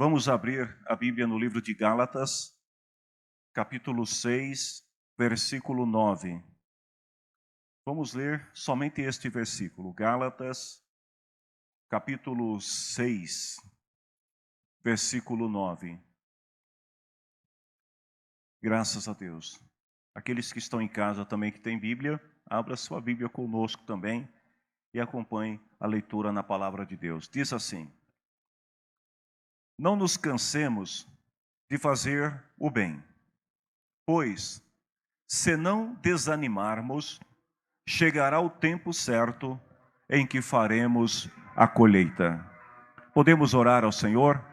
Vamos abrir a Bíblia no livro de Gálatas, capítulo 6, versículo 9. Vamos ler somente este versículo. Gálatas, capítulo 6, versículo 9. Graças a Deus. Aqueles que estão em casa também que têm Bíblia, abra sua Bíblia conosco também e acompanhe a leitura na palavra de Deus. Diz assim: Não nos cansemos de fazer o bem, pois, se não desanimarmos, chegará o tempo certo em que faremos a colheita. Podemos orar ao Senhor?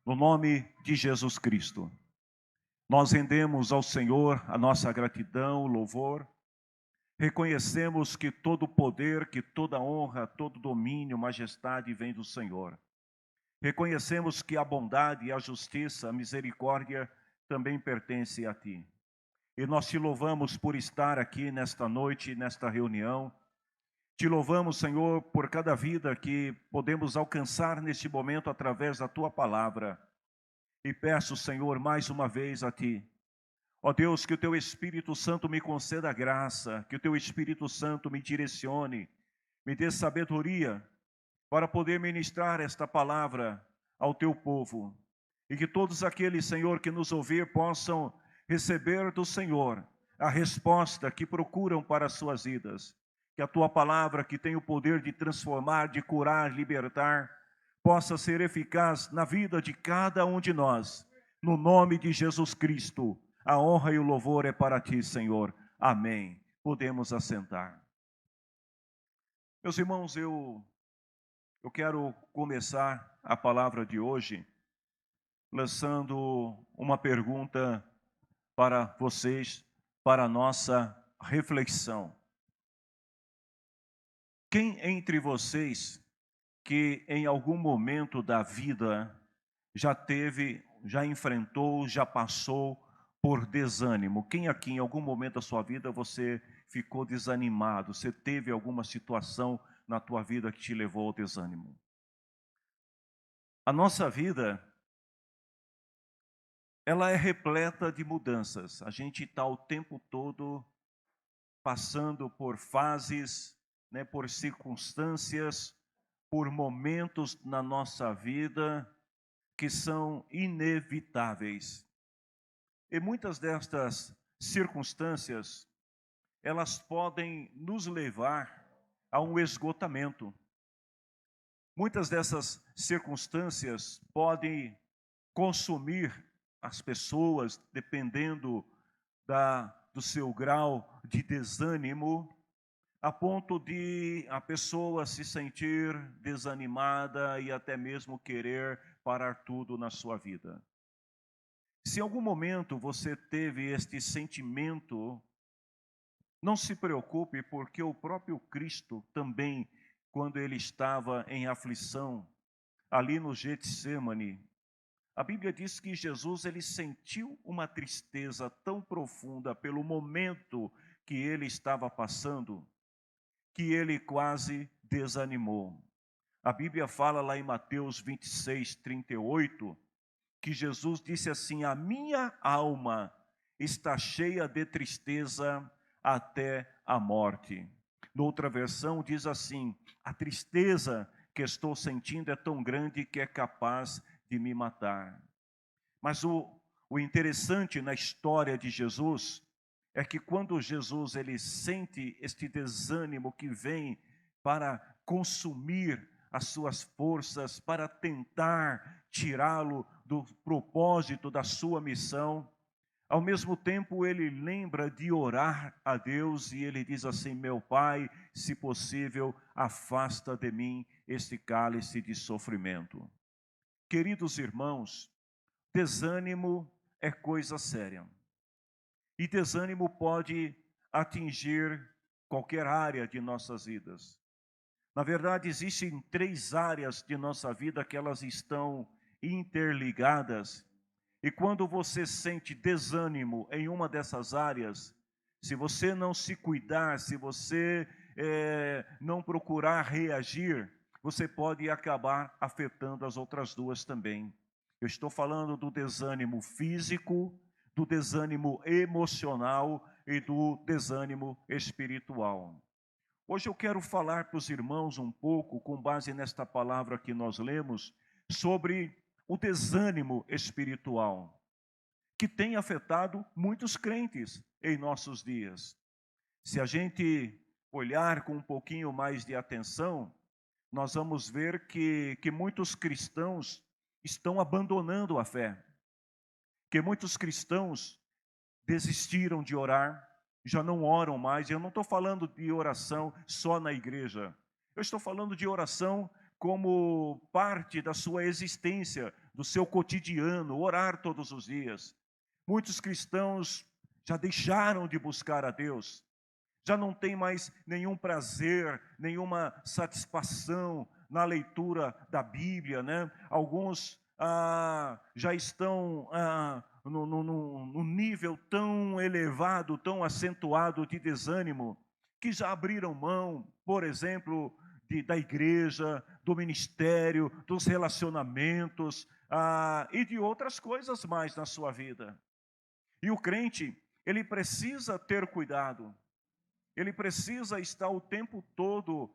No nome de Jesus Cristo. Nós rendemos ao Senhor a nossa gratidão, louvor. Reconhecemos que todo poder, que toda honra, todo domínio, majestade vem do Senhor. Reconhecemos que a bondade, a justiça, a misericórdia também pertence a Ti. E nós te louvamos por estar aqui nesta noite, nesta reunião. Te louvamos, Senhor, por cada vida que podemos alcançar neste momento através da Tua palavra. E peço, Senhor, mais uma vez a Ti. Ó Deus, que o Teu Espírito Santo me conceda graça, que o Teu Espírito Santo me direcione, me dê sabedoria para poder ministrar esta palavra ao Teu povo. E que todos aqueles, Senhor, que nos ouvir possam receber do Senhor a resposta que procuram para as suas vidas. Que a Tua palavra, que tem o poder de transformar, de curar, libertar, possa ser eficaz na vida de cada um de nós. No nome de Jesus Cristo, a honra e o louvor é para Ti, Senhor. Amém. Podemos assentar. Meus irmãos, eu quero começar a palavra de hoje lançando uma pergunta para vocês, para a nossa reflexão. Quem entre vocês que em algum momento da vida já teve, já enfrentou, já passou por desânimo? Quem aqui em algum momento da sua vida você ficou desanimado? Você teve alguma situação na tua vida que te levou ao desânimo? A nossa vida, ela é repleta de mudanças. A gente está o tempo todo passando por fases, por circunstâncias, por momentos na nossa vida que são inevitáveis. E muitas destas circunstâncias, elas podem nos levar a um esgotamento. Muitas dessas circunstâncias podem consumir as pessoas, dependendo do seu grau de desânimo, a ponto de a pessoa se sentir desanimada e até mesmo querer parar tudo na sua vida. Se em algum momento você teve este sentimento, não se preocupe, porque o próprio Cristo também, quando ele estava em aflição, ali no Getsêmani, a Bíblia diz que Jesus ele sentiu uma tristeza tão profunda pelo momento que ele estava passando, que ele quase desanimou. A Bíblia fala lá em Mateus 26, 38, que Jesus disse assim: a minha alma está cheia de tristeza até a morte. Noutra versão diz assim: a tristeza que estou sentindo é tão grande que é capaz de me matar. Mas o interessante na história de Jesus é que quando Jesus ele sente este desânimo que vem para consumir as suas forças, para tentar tirá-lo do propósito da sua missão, ao mesmo tempo ele lembra de orar a Deus e ele diz assim: meu Pai, se possível, afasta de mim este cálice de sofrimento. Queridos irmãos, desânimo é coisa séria. E desânimo pode atingir qualquer área de nossas vidas. Na verdade, existem 3 áreas de nossa vida que elas estão interligadas. E quando você sente desânimo em uma dessas áreas, se você não se cuidar, se você não procurar reagir, você pode acabar afetando as outras 2 também. Eu estou falando do desânimo físico, do desânimo emocional e do desânimo espiritual. Hoje eu quero falar para os irmãos um pouco, com base nesta palavra que nós lemos, sobre o desânimo espiritual, que tem afetado muitos crentes em nossos dias. Se a gente olhar com um pouquinho mais de atenção, nós vamos ver que muitos cristãos estão abandonando a fé, que muitos cristãos desistiram de orar, já não oram mais. Eu não estou falando de oração só na igreja, eu estou falando de oração como parte da sua existência, do seu cotidiano, orar todos os dias. Muitos cristãos já deixaram de buscar a Deus, já não tem mais nenhum prazer, nenhuma satisfação na leitura da Bíblia, né? Alguns já estão no nível tão elevado, tão acentuado de desânimo, que já abriram mão, por exemplo, da igreja, do ministério, dos relacionamentos e de outras coisas mais na sua vida. E o crente, ele precisa ter cuidado. Ele precisa estar o tempo todo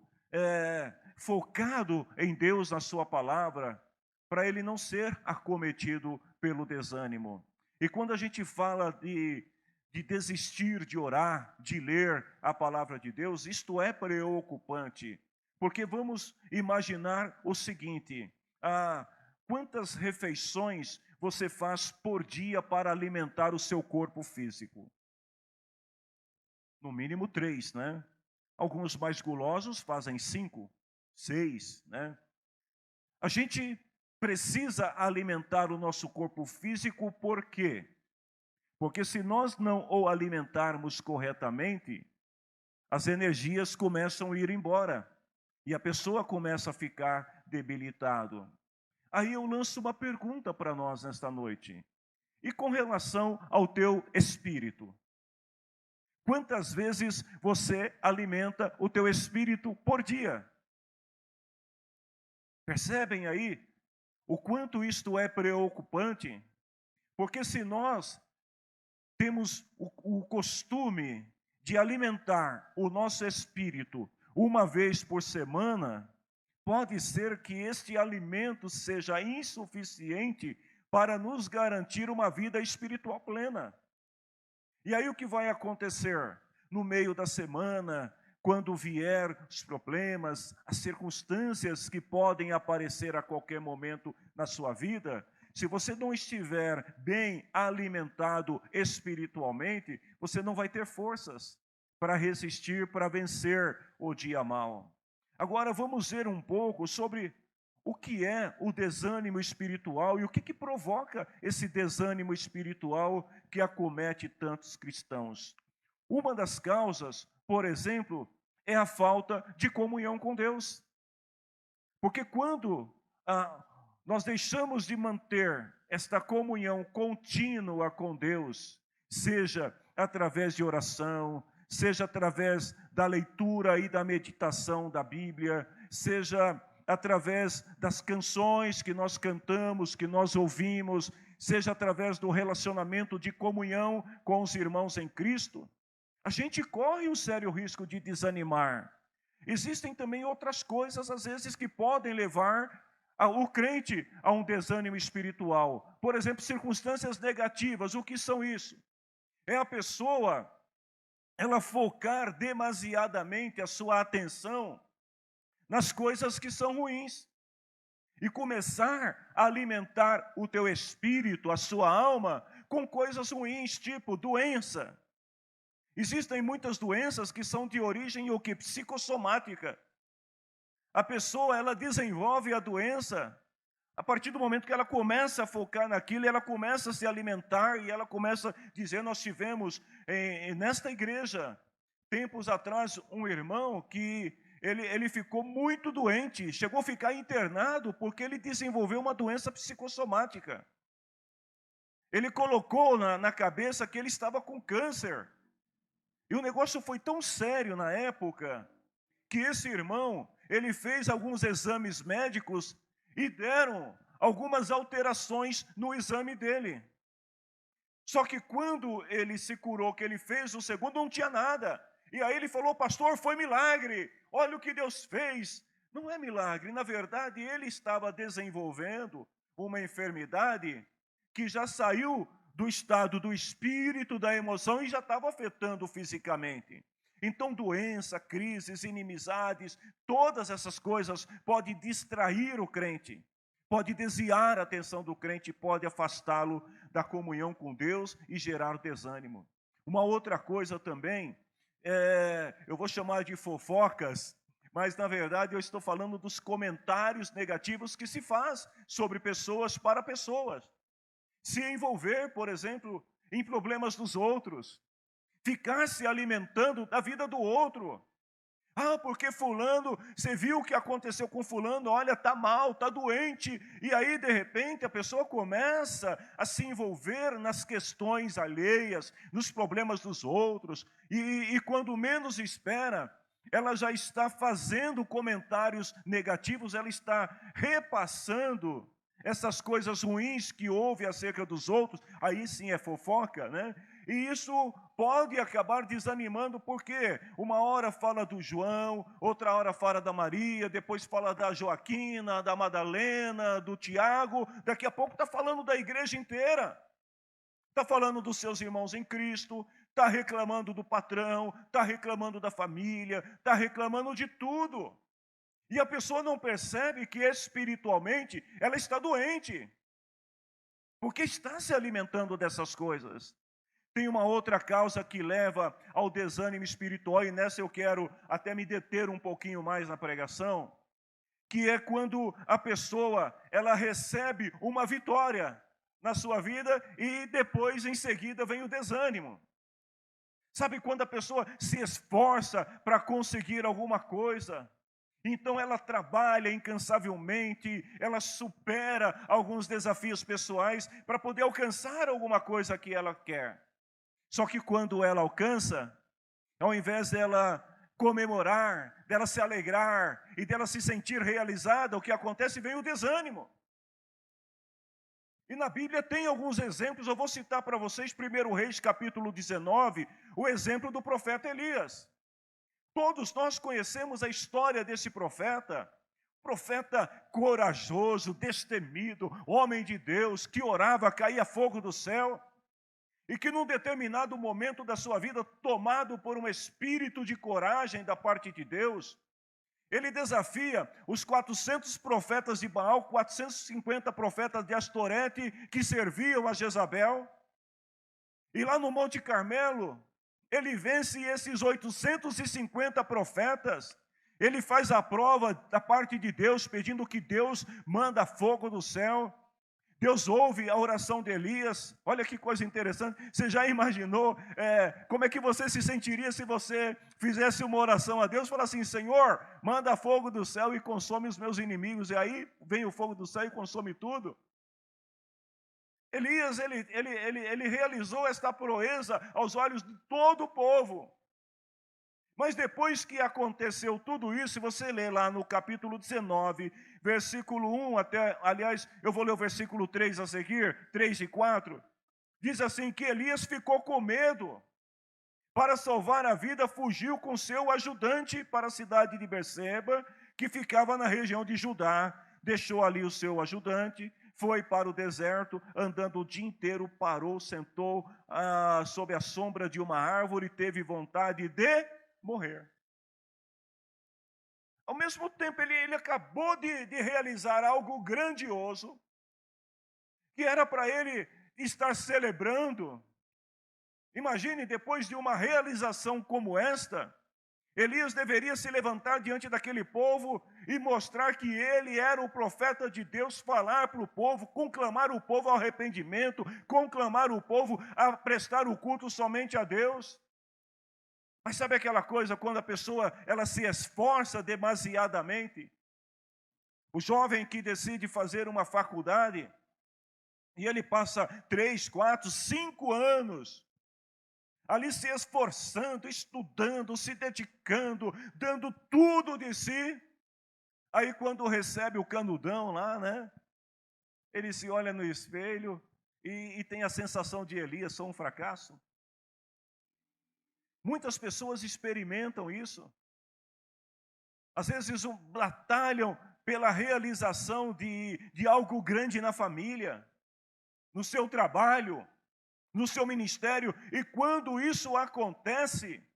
focado em Deus, na sua palavra, para ele não ser acometido pelo desânimo. E quando a gente fala de desistir de orar, de ler a palavra de Deus, isto é preocupante. Porque vamos imaginar o seguinte: quantas refeições você faz por dia para alimentar o seu corpo físico? No mínimo 3, né? Alguns mais gulosos fazem 5, 6, né? A gente precisa alimentar o nosso corpo físico, por quê? Porque se nós não o alimentarmos corretamente, as energias começam a ir embora e a pessoa começa a ficar debilitado. Aí eu lanço uma pergunta para nós nesta noite. E com relação ao teu espírito? Quantas vezes você alimenta o teu espírito por dia? Percebem aí o quanto isto é preocupante? Porque se nós temos o costume de alimentar o nosso espírito uma vez por semana, pode ser que este alimento seja insuficiente para nos garantir uma vida espiritual plena. E aí o que vai acontecer? No meio da semana, quando vier os problemas, as circunstâncias que podem aparecer a qualquer momento na sua vida, se você não estiver bem alimentado espiritualmente, você não vai ter forças para resistir, para vencer o dia mau. Agora vamos ver um pouco sobre o que é o desânimo espiritual e o que provoca esse desânimo espiritual que acomete tantos cristãos. Uma das causas, por exemplo, é a falta de comunhão com Deus. Porque quando nós deixamos de manter esta comunhão contínua com Deus, seja através de oração, seja através da leitura e da meditação da Bíblia, seja através das canções que nós cantamos, que nós ouvimos, seja através do relacionamento de comunhão com os irmãos em Cristo, a gente corre um sério risco de desanimar. Existem também outras coisas, às vezes, que podem levar o crente a um desânimo espiritual. Por exemplo, circunstâncias negativas. O que são isso? É a pessoa, ela focar demasiadamente a sua atenção nas coisas que são ruins e começar a alimentar o teu espírito, a sua alma, com coisas ruins, tipo doença. Existem muitas doenças que são de origem psicossomática. A pessoa, ela desenvolve a doença a partir do momento que ela começa a focar naquilo, ela começa a se alimentar e ela começa a dizer: nós tivemos nesta igreja, tempos atrás, um irmão que ele ficou muito doente, chegou a ficar internado porque ele desenvolveu uma doença psicossomática. Ele colocou na cabeça que ele estava com câncer. E o negócio foi tão sério na época, que esse irmão, ele fez alguns exames médicos e deram algumas alterações no exame dele. Só que quando ele se curou, que ele fez o segundo, não tinha nada. E aí ele falou: pastor, foi milagre, olha o que Deus fez. Não é milagre, na verdade ele estava desenvolvendo uma enfermidade que já saiu do estado do espírito, da emoção, e já estava afetando fisicamente. Então doença, crises, inimizades, todas essas coisas podem distrair o crente, pode desviar a atenção do crente, pode afastá-lo da comunhão com Deus e gerar desânimo. Uma outra coisa também, eu vou chamar de fofocas, mas na verdade eu estou falando dos comentários negativos que se faz sobre pessoas para pessoas. Se envolver, por exemplo, em problemas dos outros, ficar se alimentando da vida do outro. Ah, porque fulano, você viu o que aconteceu com fulano, olha, está mal, está doente. E aí, de repente, a pessoa começa a se envolver nas questões alheias, nos problemas dos outros. E quando menos espera, ela já está fazendo comentários negativos, ela está repassando essas coisas ruins que houve acerca dos outros. Aí sim é fofoca, né? E isso pode acabar desanimando, porque uma hora fala do João, outra hora fala da Maria, depois fala da Joaquina, da Madalena, do Tiago, daqui a pouco está falando da igreja inteira. Está falando dos seus irmãos em Cristo, está reclamando do patrão, está reclamando da família, está reclamando de tudo. E a pessoa não percebe que espiritualmente ela está doente, porque está se alimentando dessas coisas. Tem uma outra causa que leva ao desânimo espiritual, e nessa eu quero até me deter um pouquinho mais na pregação, que é quando a pessoa, ela recebe uma vitória na sua vida e depois, em seguida, vem o desânimo. Sabe quando a pessoa se esforça para conseguir alguma coisa, então ela trabalha incansavelmente, ela supera alguns desafios pessoais para poder alcançar alguma coisa que ela quer. Só que quando ela alcança, ao invés dela comemorar, dela se alegrar e dela se sentir realizada, o que acontece? Vem o desânimo. E na Bíblia tem alguns exemplos, eu vou citar para vocês, 1 Reis capítulo 19, o exemplo do profeta Elias. Todos nós conhecemos a história desse profeta corajoso, destemido, homem de Deus, que orava, caía fogo do céu. E que num determinado momento da sua vida, tomado por um espírito de coragem da parte de Deus, ele desafia os 400 profetas de Baal, 450 profetas de Astorete, que serviam a Jezabel. E lá no Monte Carmelo, ele vence esses 850 profetas. Ele faz a prova da parte de Deus, pedindo que Deus manda fogo do céu. Deus ouve a oração de Elias. Olha que coisa interessante. Você já imaginou como é que você se sentiria se você fizesse uma oração a Deus? Fala assim: Senhor, manda fogo do céu e consome os meus inimigos. E aí vem o fogo do céu e consome tudo. Elias, ele realizou esta proeza aos olhos de todo o povo. Mas depois que aconteceu tudo isso, se você ler lá no capítulo 19, versículo 1 até, aliás, eu vou ler o versículo 3 a seguir, 3 e 4, diz assim, que Elias ficou com medo. Para salvar a vida, fugiu com seu ajudante para a cidade de Berseba, que ficava na região de Judá. Deixou ali o seu ajudante, foi para o deserto, andando o dia inteiro, parou, sentou sob a sombra de uma árvore, teve vontade de morrer. Ao mesmo tempo, ele acabou de realizar algo grandioso, que era para ele estar celebrando. Imagine, depois de uma realização como esta, Elias deveria se levantar diante daquele povo e mostrar que ele era o profeta de Deus, falar para o povo, conclamar o povo ao arrependimento, conclamar o povo a prestar o culto somente a Deus. Mas sabe aquela coisa, quando a pessoa ela se esforça demasiadamente? O jovem que decide fazer uma faculdade, e ele passa 3, 4, 5 anos ali se esforçando, estudando, se dedicando, dando tudo de si. Aí quando recebe o canudão lá, né? Ele se olha no espelho e tem a sensação de Elias, sou um fracasso. Muitas pessoas experimentam isso. Às vezes batalham pela realização de algo grande na família, no seu trabalho, no seu ministério. E quando isso acontece,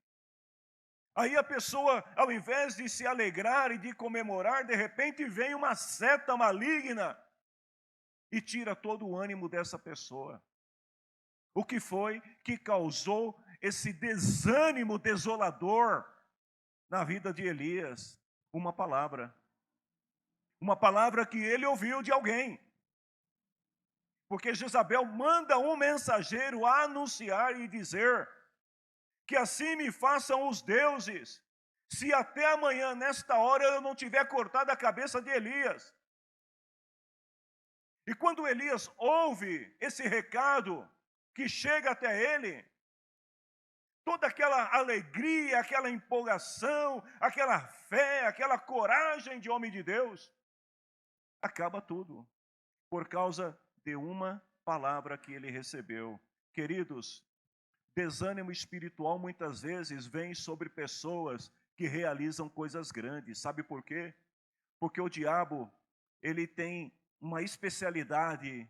aí a pessoa, ao invés de se alegrar e de comemorar, de repente vem uma seta maligna e tira todo o ânimo dessa pessoa. O que foi que causou esse desânimo desolador na vida de Elias? Uma palavra. Uma palavra que ele ouviu de alguém. Porque Jezabel manda um mensageiro anunciar e dizer que assim me façam os deuses, se até amanhã, nesta hora, eu não tiver cortado a cabeça de Elias. E quando Elias ouve esse recado que chega até ele, toda aquela alegria, aquela empolgação, aquela fé, aquela coragem de homem de Deus, acaba tudo por causa de uma palavra que ele recebeu. Queridos, desânimo espiritual muitas vezes vem sobre pessoas que realizam coisas grandes. Sabe por quê? Porque o diabo, ele tem uma especialidade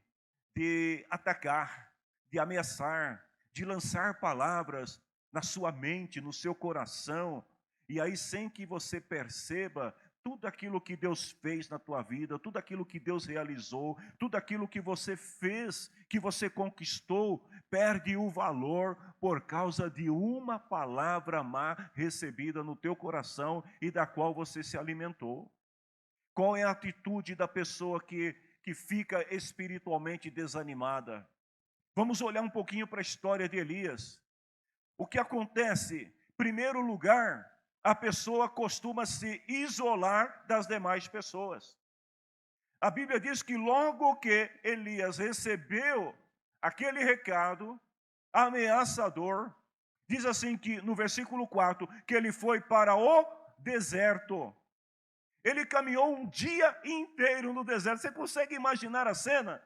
de atacar, de ameaçar, de lançar palavras na sua mente, no seu coração, e aí sem que você perceba, tudo aquilo que Deus fez na tua vida, tudo aquilo que Deus realizou, tudo aquilo que você fez, que você conquistou, perde o valor por causa de uma palavra má recebida no teu coração e da qual você se alimentou. Qual é a atitude da pessoa que fica espiritualmente desanimada? Vamos olhar um pouquinho para a história de Elias. O que acontece? Em primeiro lugar, a pessoa costuma se isolar das demais pessoas. A Bíblia diz que logo que Elias recebeu aquele recado ameaçador, diz assim que no versículo 4, que ele foi para o deserto. Ele caminhou um dia inteiro no deserto. Você consegue imaginar a cena?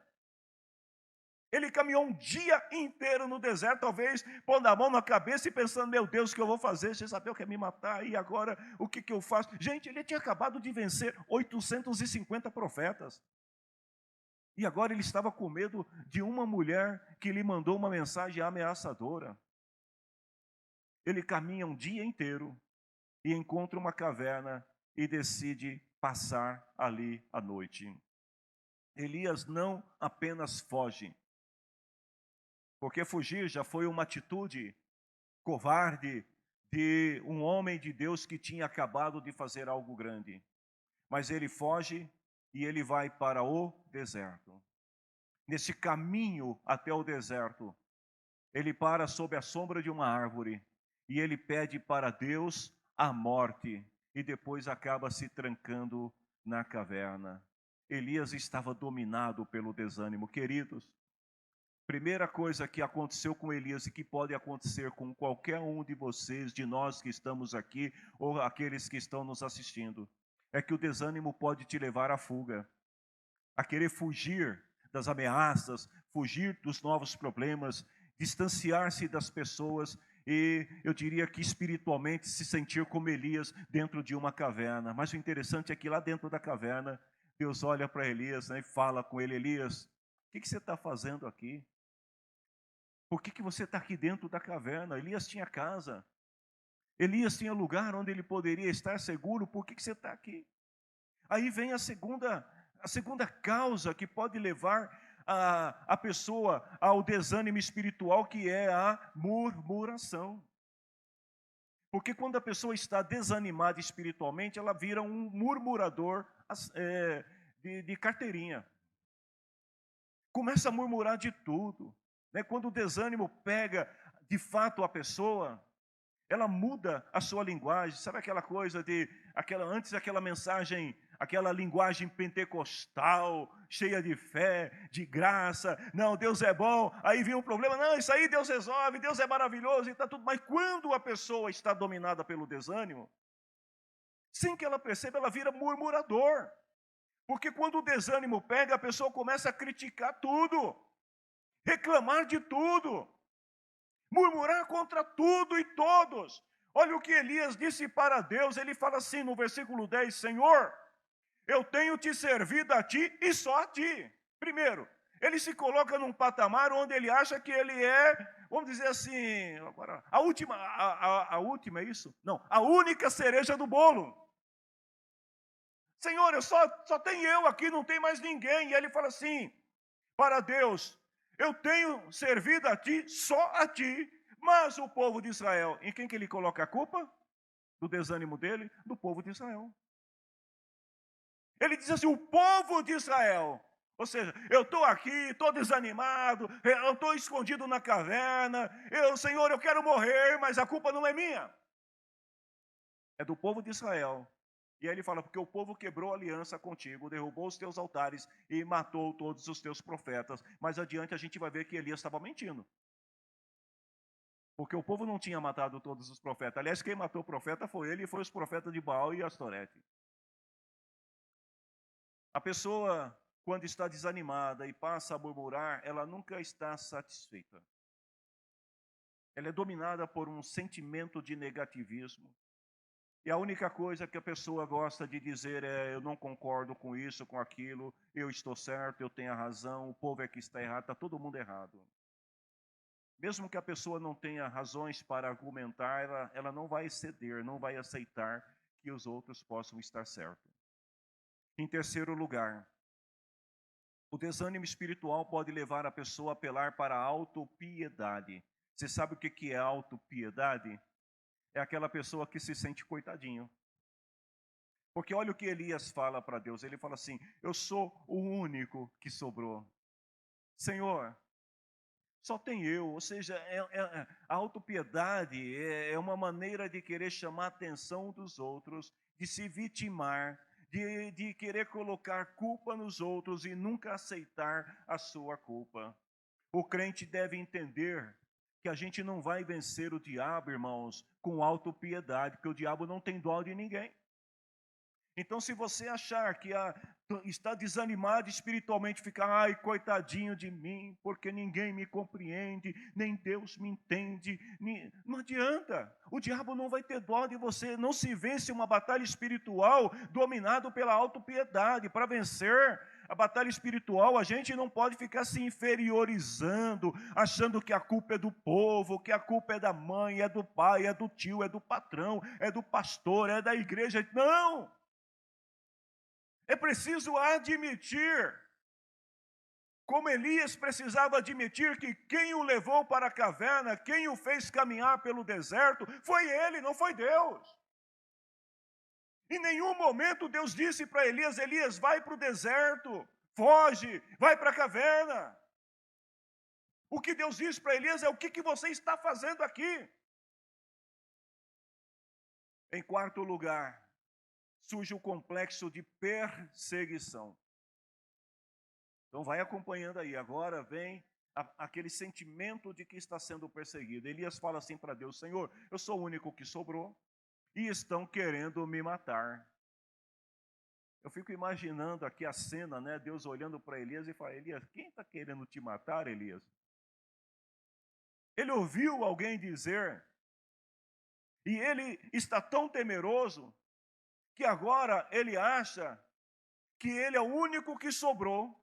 Ele caminhou um dia inteiro no deserto, talvez pondo a mão na cabeça e pensando, meu Deus, o que eu vou fazer? Jezabel quer me matar, e agora o que eu faço? Gente, ele tinha acabado de vencer 850 profetas. E agora ele estava com medo de uma mulher que lhe mandou uma mensagem ameaçadora. Ele caminha um dia inteiro e encontra uma caverna e decide passar ali a noite. Elias não apenas foge, porque fugir já foi uma atitude covarde de um homem de Deus que tinha acabado de fazer algo grande. Mas ele foge e ele vai para o deserto. Nesse caminho até o deserto, ele para sob a sombra de uma árvore e ele pede para Deus a morte e depois acaba se trancando na caverna. Elias estava dominado pelo desânimo. Queridos, primeira coisa que aconteceu com Elias e que pode acontecer com qualquer um de vocês, de nós que estamos aqui, ou aqueles que estão nos assistindo, é que o desânimo pode te levar à fuga, a querer fugir das ameaças, fugir dos novos problemas, distanciar-se das pessoas e, eu diria que espiritualmente, se sentir como Elias dentro de uma caverna. Mas o interessante é que lá dentro da caverna, Deus olha para Elias, né, e fala com ele, Elias, o que você está fazendo aqui? Por que você está aqui dentro da caverna? Elias tinha casa. Elias tinha lugar onde ele poderia estar seguro. Por que você está aqui? Aí vem a segunda causa que pode levar a pessoa ao desânimo espiritual, que é a murmuração. Porque quando a pessoa está desanimada espiritualmente, ela vira um murmurador de carteirinha. Começa a murmurar de tudo. Quando o desânimo pega de fato a pessoa, ela muda a sua linguagem. Sabe aquela coisa antes aquela mensagem, aquela linguagem pentecostal, cheia de fé, de graça. Não, Deus é bom. Aí vem um problema. Não, isso aí Deus resolve, Deus é maravilhoso e está tudo. Mas quando a pessoa está dominada pelo desânimo, sem que ela perceba, ela vira murmurador. Porque quando o desânimo pega, a pessoa começa a criticar tudo, reclamar de tudo, murmurar contra tudo e todos. Olha o que Elias disse para Deus, ele fala assim no versículo 10, Senhor, eu tenho te servido a ti e só a ti. Primeiro, ele se coloca num patamar onde ele acha que ele é, vamos dizer assim, agora, a última é isso? Não, a única cereja do bolo. Senhor, só tem eu aqui, não tem mais ninguém. E ele fala assim, para Deus, eu tenho servido a ti, só a ti, mas o povo de Israel, em quem que ele coloca a culpa? Do desânimo dele? Do povo de Israel. Ele diz assim, o povo de Israel. Ou seja, eu estou aqui, estou desanimado, eu estou escondido na caverna, Senhor, eu quero morrer, mas a culpa não é minha. É do povo de Israel. E aí ele fala, porque o povo quebrou a aliança contigo, derrubou os teus altares e matou todos os teus profetas. Mais adiante a gente vai ver que Elias estava mentindo. Porque o povo não tinha matado todos os profetas. Aliás, quem matou o profeta foi ele e foi os profetas de Baal e Astorete. A pessoa, quando está desanimada e passa a murmurar, ela nunca está satisfeita. Ela é dominada por um sentimento de negativismo. E a única coisa que a pessoa gosta de dizer é, eu não concordo com isso, com aquilo, eu estou certo, eu tenho a razão, o povo é que está errado, está todo mundo errado. Mesmo que a pessoa não tenha razões para argumentar, ela não vai ceder, não vai aceitar que os outros possam estar certos. Em terceiro lugar, o desânimo espiritual pode levar a pessoa a apelar para a autopiedade. Você sabe o que é autopiedade? É aquela pessoa que se sente coitadinho. Porque olha o que Elias fala para Deus. Ele fala assim, eu sou o único que sobrou. Senhor, só tem eu. Ou seja, a autopiedade é uma maneira de querer chamar a atenção dos outros, de se vitimar, de querer colocar culpa nos outros e nunca aceitar a sua culpa. O crente deve entender que a gente não vai vencer o diabo, irmãos, com autopiedade, porque o diabo não tem dó de ninguém. Então, se você achar que está desanimado espiritualmente, fica, ai, coitadinho de mim, porque ninguém me compreende, nem Deus me entende, não adianta. O diabo não vai ter dó de você. Não se vence uma batalha espiritual dominado pela autopiedade. Para vencer a batalha espiritual, a gente não pode ficar se inferiorizando, achando que a culpa é do povo, que a culpa é da mãe, é do pai, é do tio, é do patrão, é do pastor, é da igreja. Não! É preciso admitir, como Elias precisava admitir que quem o levou para a caverna, quem o fez caminhar pelo deserto, foi ele, não foi Deus. Em nenhum momento Deus disse para Elias, Elias, vai para o deserto, foge, vai para a caverna. O que Deus disse para Elias é o que você está fazendo aqui. Em quarto lugar, surge o complexo de perseguição. Então vai acompanhando aí, agora vem aquele sentimento de que está sendo perseguido. Elias fala assim para Deus, Senhor, eu sou o único que sobrou e estão querendo me matar. Eu fico imaginando aqui a cena, né? Deus olhando para Elias e fala, Elias, quem está querendo te matar, Elias? Ele ouviu alguém dizer, e ele está tão temeroso, que agora ele acha que ele é o único que sobrou.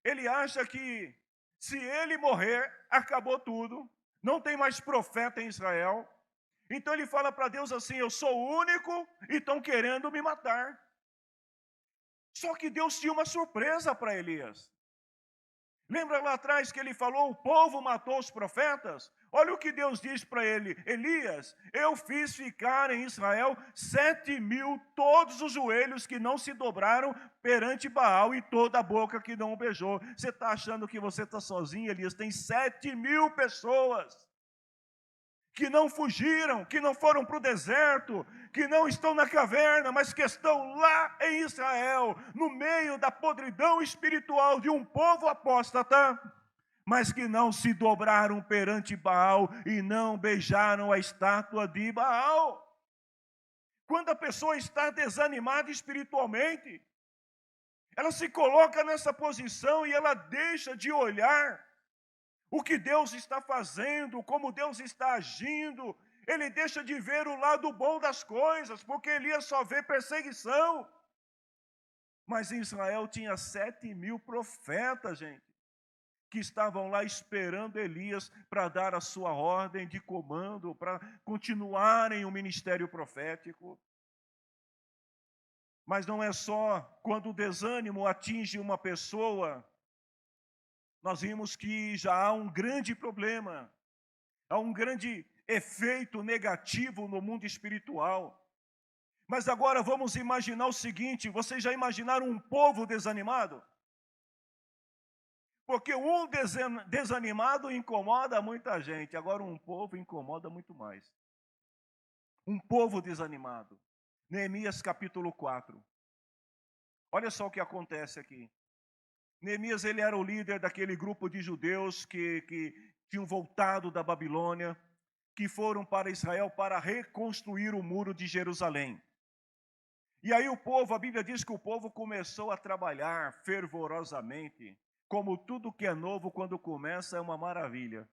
Ele acha que se ele morrer, acabou tudo, não tem mais profeta em Israel. Então ele fala para Deus assim, eu sou o único e estão querendo me matar. Só que Deus tinha uma surpresa para Elias. Lembra lá atrás que ele falou, o povo matou os profetas? Olha o que Deus diz para ele, Elias, eu fiz ficar em Israel 7.000, todos os joelhos que não se dobraram perante Baal e toda a boca que não o beijou. Você está achando que você está sozinho, Elias? Tem 7.000 pessoas que não fugiram, que não foram para o deserto, que não estão na caverna, mas que estão lá em Israel, no meio da podridão espiritual de um povo apóstata, mas que não se dobraram perante Baal e não beijaram a estátua de Baal. Quando a pessoa está desanimada espiritualmente, Ela se coloca nessa posição e ela deixa de olhar o que Deus está fazendo, como Deus está agindo. Ele deixa de ver o lado bom das coisas, porque Elias só vê perseguição. Mas em Israel tinha 7.000 profetas, gente, que estavam lá esperando Elias para dar a sua ordem de comando, para continuarem o ministério profético. Mas não é só quando o desânimo atinge uma pessoa. Nós vimos que já há um grande problema, há um grande efeito negativo no mundo espiritual. Mas agora vamos imaginar o seguinte: vocês já imaginaram um povo desanimado? Porque um desanimado incomoda muita gente, agora um povo incomoda muito mais. Um povo desanimado. Neemias capítulo 4. Olha só o que acontece aqui. Neemias, ele era o líder daquele grupo de judeus que tinham voltado da Babilônia, que foram para Israel para reconstruir o muro de Jerusalém. E aí o povo, a Bíblia diz que o povo começou a trabalhar fervorosamente, como tudo que é novo quando começa é uma maravilha.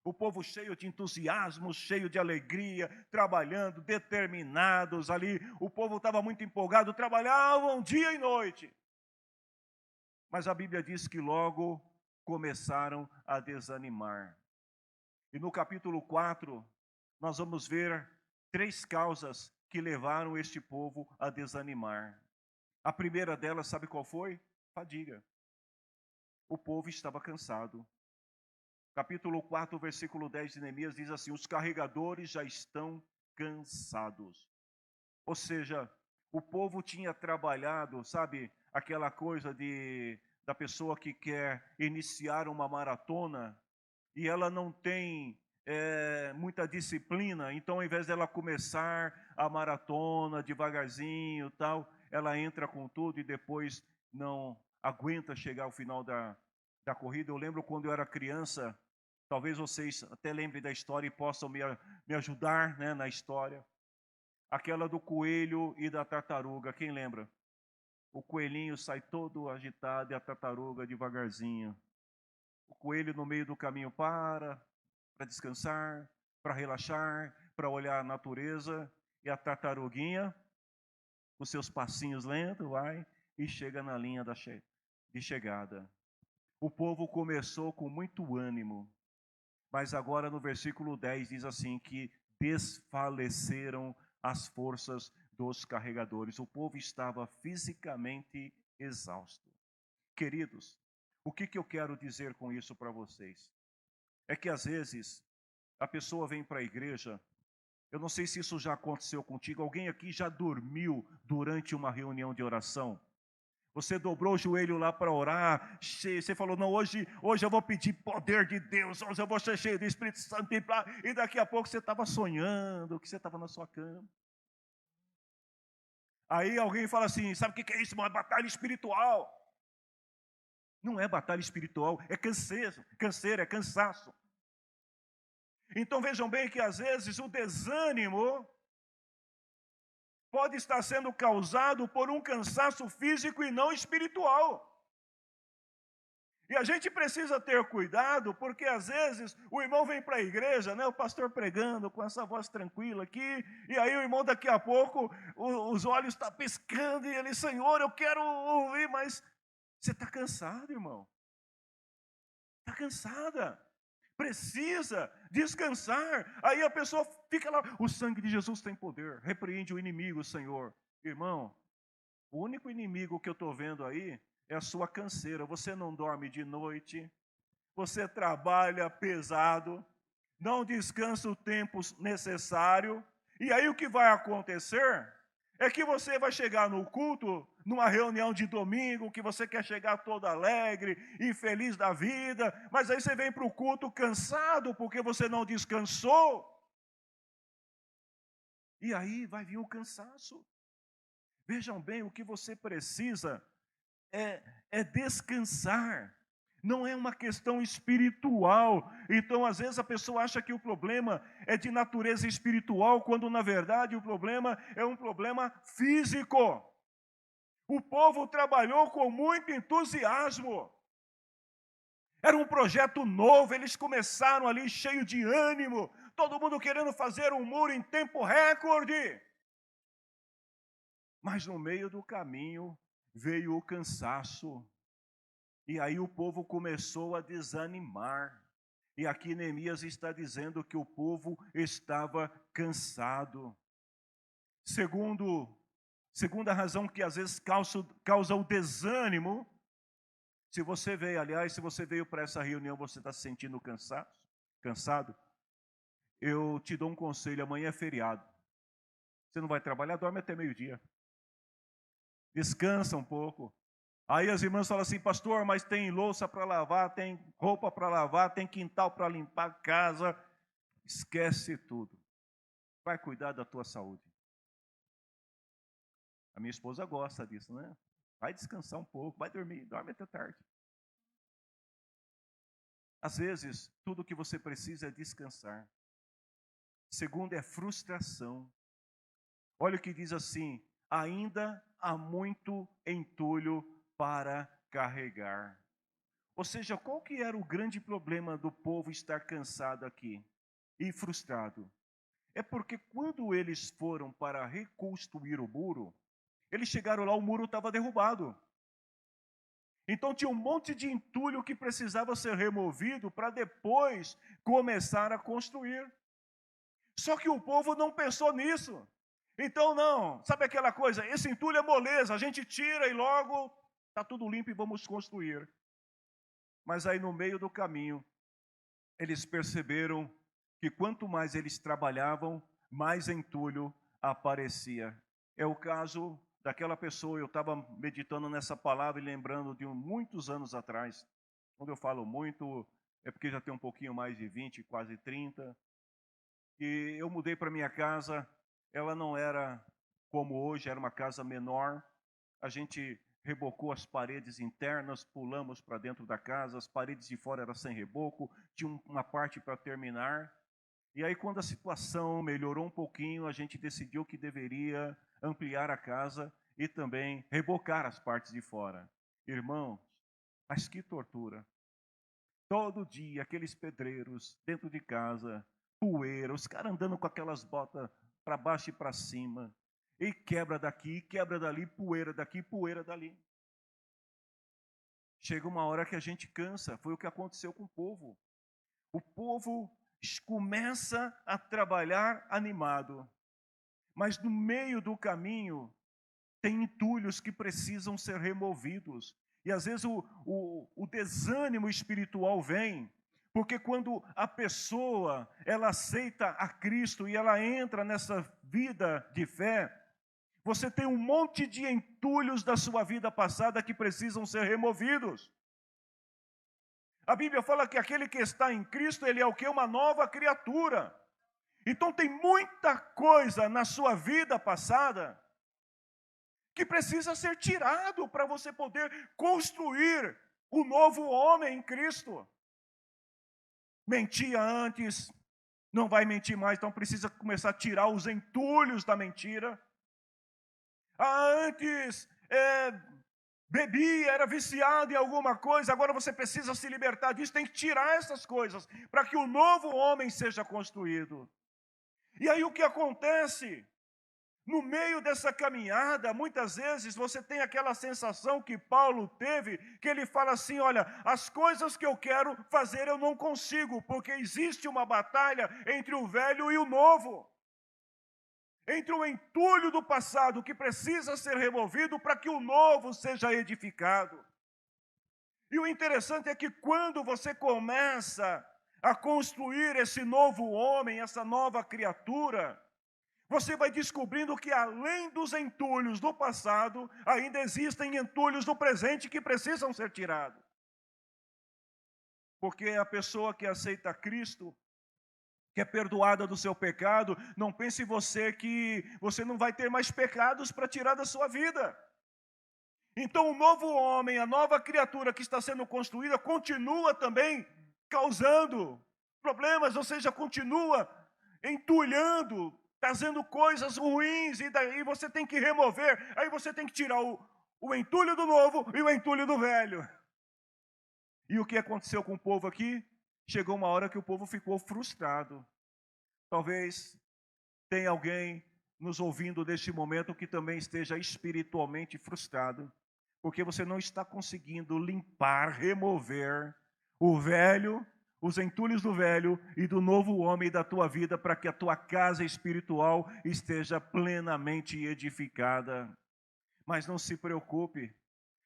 O povo cheio de entusiasmo, cheio de alegria, trabalhando, determinados ali. O povo estava muito empolgado, trabalhavam dia e noite. Mas a Bíblia diz que logo começaram a desanimar. E no capítulo 4, nós vamos ver 3 causas que levaram este povo a desanimar. A primeira delas, sabe qual foi? Fadiga. O povo estava cansado. Capítulo 4, versículo 10 de Neemias diz assim: os carregadores já estão cansados. Ou seja, o povo tinha trabalhado, sabe, aquela coisa da pessoa que quer iniciar uma maratona e ela não tem muita disciplina, então ao invés dela começar a maratona devagarzinho tal, ela entra com tudo e depois não aguenta chegar ao final da corrida. Eu lembro quando eu era criança, talvez vocês até lembrem da história e possam me ajudar, né, na história. Aquela do coelho e da tartaruga, quem lembra? O coelhinho sai todo agitado e a tartaruga devagarzinho. O coelho no meio do caminho para descansar, para relaxar, para olhar a natureza. E a tartaruguinha, com seus passinhos lentos, vai e chega na linha de chegada. O povo começou com muito ânimo, mas agora no versículo 10 diz assim que desfaleceram as forças dos carregadores. O povo estava fisicamente exausto. Queridos, o que eu quero dizer com isso para vocês? É que às vezes a pessoa vem para a igreja, eu não sei se isso já aconteceu contigo, alguém aqui já dormiu durante uma reunião de oração? Você dobrou o joelho lá para orar, você falou, não, hoje eu vou pedir poder de Deus, hoje eu vou ser cheio do Espírito Santo, e daqui a pouco você estava sonhando, que você estava na sua cama. Aí alguém fala assim, sabe o que é isso? Uma batalha espiritual. Não é batalha espiritual, é canseiro, é cansaço. Então vejam bem que às vezes o desânimo pode estar sendo causado por um cansaço físico e não espiritual. E a gente precisa ter cuidado, porque às vezes o irmão vem para a igreja, né, o pastor pregando com essa voz tranquila aqui, e aí o irmão daqui a pouco, os olhos estão piscando, e ele, Senhor, eu quero ouvir, mas você está cansado, irmão. Está cansada. Precisa descansar. Aí a pessoa fica lá, o sangue de Jesus tem poder, repreende o inimigo, Senhor. Irmão, o único inimigo que eu estou vendo aí é a sua canseira. Você não dorme de noite, você trabalha pesado, não descansa o tempo necessário, e aí o que vai acontecer é que você vai chegar no culto, numa reunião de domingo, que você quer chegar todo alegre e feliz da vida, mas aí você vem para o culto cansado porque você não descansou. E aí vai vir o cansaço. Vejam bem, o que você precisa é descansar. Não é uma questão espiritual. Então, às vezes, a pessoa acha que o problema é de natureza espiritual, quando, na verdade, o problema é um problema físico. O povo trabalhou com muito entusiasmo. Era um projeto novo, eles começaram ali cheio de ânimo, todo mundo querendo fazer um muro em tempo recorde. Mas no meio do caminho veio o cansaço. E aí o povo começou a desanimar. E aqui Neemias está dizendo que o povo estava cansado. Segunda razão que às vezes causa o desânimo. Se você veio para essa reunião, você está se sentindo cansado, eu te dou um conselho, amanhã é feriado. Você não vai trabalhar, dorme até meio-dia. Descansa um pouco. Aí as irmãs falam assim, pastor, mas tem louça para lavar, tem roupa para lavar, tem quintal para limpar, casa. Esquece tudo. Vai cuidar da tua saúde. A minha esposa gosta disso, né? Vai descansar um pouco, vai dormir, dorme até tarde. Às vezes, tudo o que você precisa é descansar. Segundo é frustração. Olha o que diz assim, ainda há muito entulho para carregar. Ou seja, qual que era o grande problema do povo estar cansado aqui e frustrado? É porque quando eles foram para reconstruir o muro, eles chegaram lá, o muro estava derrubado. Então tinha um monte de entulho que precisava ser removido para depois começar a construir. Só que o povo não pensou nisso. Então não, sabe aquela coisa, esse entulho é moleza, a gente tira e logo está tudo limpo e vamos construir. Mas aí no meio do caminho, eles perceberam que quanto mais eles trabalhavam, mais entulho aparecia. É o caso daquela pessoa, eu estava meditando nessa palavra e lembrando de muitos anos atrás. Quando eu falo muito, é porque já tem um pouquinho mais de 20, quase 30. E eu mudei para minha casa, ela não era como hoje, era uma casa menor. A gente rebocou as paredes internas, pulamos para dentro da casa, as paredes de fora eram sem reboco, tinha uma parte para terminar. E aí, quando a situação melhorou um pouquinho, a gente decidiu que deveria ampliar a casa e também rebocar as partes de fora. Irmãos, mas que tortura. Todo dia, aqueles pedreiros dentro de casa, poeira, os caras andando com aquelas botas para baixo e para cima. E quebra daqui, quebra dali, poeira daqui, poeira dali. Chega uma hora que a gente cansa, foi o que aconteceu com o povo. O povo começa a trabalhar animado, mas no meio do caminho tem entulhos que precisam ser removidos. E às vezes o desânimo espiritual vem, porque quando a pessoa ela aceita a Cristo e ela entra nessa vida de fé, você tem um monte de entulhos da sua vida passada que precisam ser removidos. A Bíblia fala que aquele que está em Cristo, ele é o quê? Uma nova criatura. Então tem muita coisa na sua vida passada que precisa ser tirado para você poder construir o novo homem em Cristo. Mentia antes, não vai mentir mais, então precisa começar a tirar os entulhos da mentira. Antes bebia, era viciado em alguma coisa, agora você precisa se libertar disso, tem que tirar essas coisas, para que o novo homem seja construído. E aí o que acontece? No meio dessa caminhada, muitas vezes você tem aquela sensação que Paulo teve, que ele fala assim, olha, as coisas que eu quero fazer eu não consigo, porque existe uma batalha entre o velho e o novo. Entre o entulho do passado que precisa ser removido para que o novo seja edificado. E o interessante é que quando você começa a construir esse novo homem, essa nova criatura, você vai descobrindo que além dos entulhos do passado, ainda existem entulhos do presente que precisam ser tirados. Porque a pessoa que aceita Cristo, que é perdoada do seu pecado, não pense você que você não vai ter mais pecados para tirar da sua vida. Então o novo homem, a nova criatura que está sendo construída, continua também causando problemas, ou seja, continua entulhando, trazendo coisas ruins, e daí você tem que remover, aí você tem que tirar o entulho do novo e o entulho do velho. E o que aconteceu com o povo aqui? Chegou uma hora que o povo ficou frustrado. Talvez tenha alguém nos ouvindo neste momento que também esteja espiritualmente frustrado, porque você não está conseguindo limpar, remover o velho, os entulhos do velho e do novo homem da tua vida, para que a tua casa espiritual esteja plenamente edificada. Mas não se preocupe,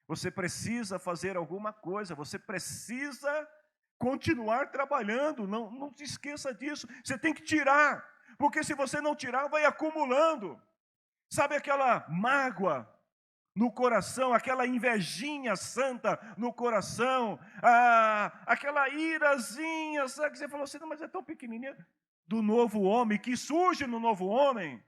você precisa fazer alguma coisa, você precisa continuar trabalhando, não se esqueça disso, você tem que tirar, porque se você não tirar, vai acumulando. Sabe aquela mágoa no coração, aquela invejinha santa no coração, aquela irazinha, sabe, que você falou assim, não, mas é tão pequenininha, do novo homem, que surge no novo homem.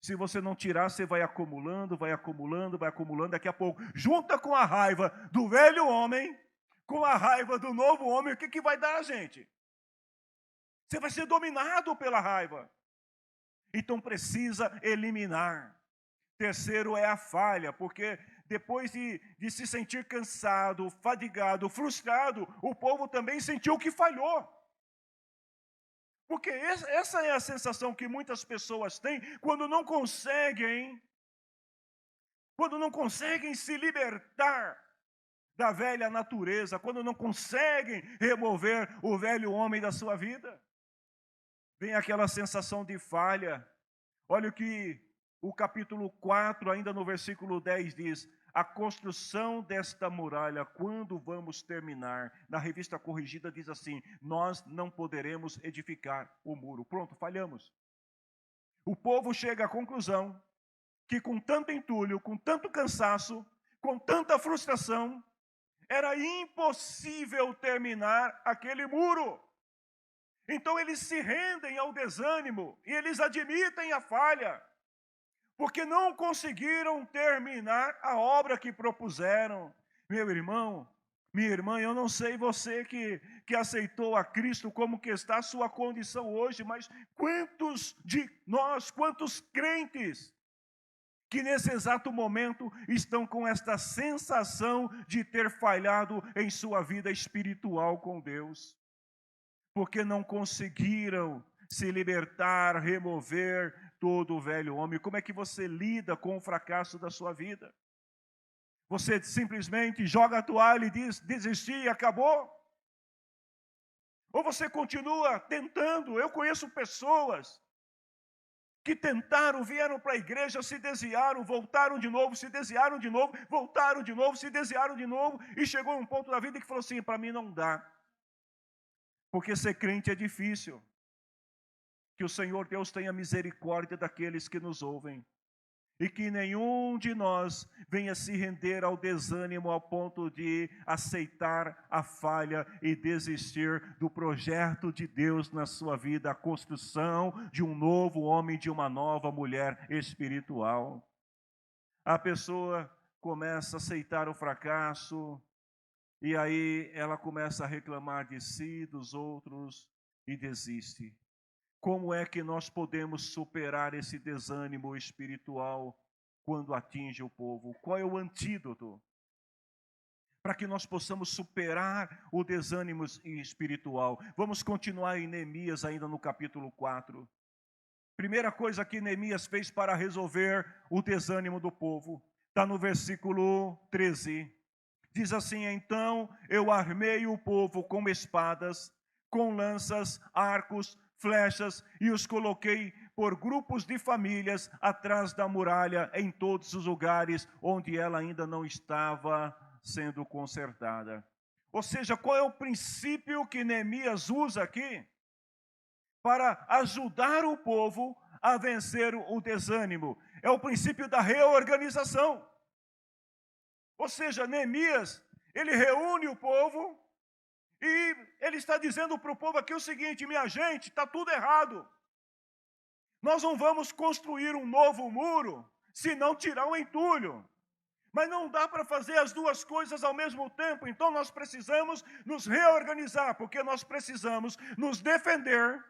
Se você não tirar, você vai acumulando, vai acumulando, vai acumulando, daqui a pouco, junta com a raiva do velho homem, com a raiva do novo homem, o que vai dar, gente? Você vai ser dominado pela raiva. Então precisa eliminar. Terceiro é a falha, porque depois de se sentir cansado, fadigado, frustrado, o povo também sentiu que falhou. Porque essa é a sensação que muitas pessoas têm quando não conseguem se libertar da velha natureza, quando não conseguem remover o velho homem da sua vida. Vem aquela sensação de falha. Olha o que o capítulo 4, ainda no versículo 10 diz: a construção desta muralha, quando vamos terminar? Na revista corrigida diz assim: nós não poderemos edificar o muro. Pronto, falhamos. O povo chega à conclusão que com tanto entulho, com tanto cansaço, com tanta frustração, era impossível terminar aquele muro. Então eles se rendem ao desânimo e eles admitem a falha, porque não conseguiram terminar a obra que propuseram. Meu irmão, minha irmã, eu não sei você que aceitou a Cristo, como que está a sua condição hoje, mas quantos de nós, quantos crentes, que nesse exato momento estão com esta sensação de ter falhado em sua vida espiritual com Deus, porque não conseguiram se libertar, remover todo o velho homem. Como é que você lida com o fracasso da sua vida? Você simplesmente joga a toalha e diz, desisti e acabou? Ou você continua tentando? Eu conheço pessoas que tentaram, vieram para a igreja, se desviaram, voltaram de novo, se desviaram de novo, voltaram de novo, se desviaram de novo, e chegou um ponto da vida que falou assim, para mim não dá. Porque ser crente é difícil. Que o Senhor Deus tenha misericórdia daqueles que nos ouvem. E que nenhum de nós venha se render ao desânimo ao ponto de aceitar a falha e desistir do projeto de Deus na sua vida, a construção de um novo homem, de uma nova mulher espiritual. A pessoa começa a aceitar o fracasso, e aí ela começa a reclamar de si, dos outros, e desiste. Como é que nós podemos superar esse desânimo espiritual quando atinge o povo? Qual é o antídoto para que nós possamos superar o desânimo espiritual? Vamos continuar em Neemias ainda no capítulo 4. Primeira coisa que Neemias fez para resolver o desânimo do povo, está no versículo 13. Diz assim: então eu armei o povo com espadas, com lanças, arcos, flechas, e os coloquei por grupos de famílias atrás da muralha, em todos os lugares onde ela ainda não estava sendo consertada. Ou seja, qual é o princípio que Neemias usa aqui para ajudar o povo a vencer o desânimo? É o princípio da reorganização. Ou seja, Neemias, ele reúne o povo e ele está dizendo para o povo aqui o seguinte: minha gente, está tudo errado. Nós não vamos construir um novo muro se não tirar o entulho. Mas não dá para fazer as duas coisas ao mesmo tempo. Então nós precisamos nos reorganizar, porque nós precisamos nos defender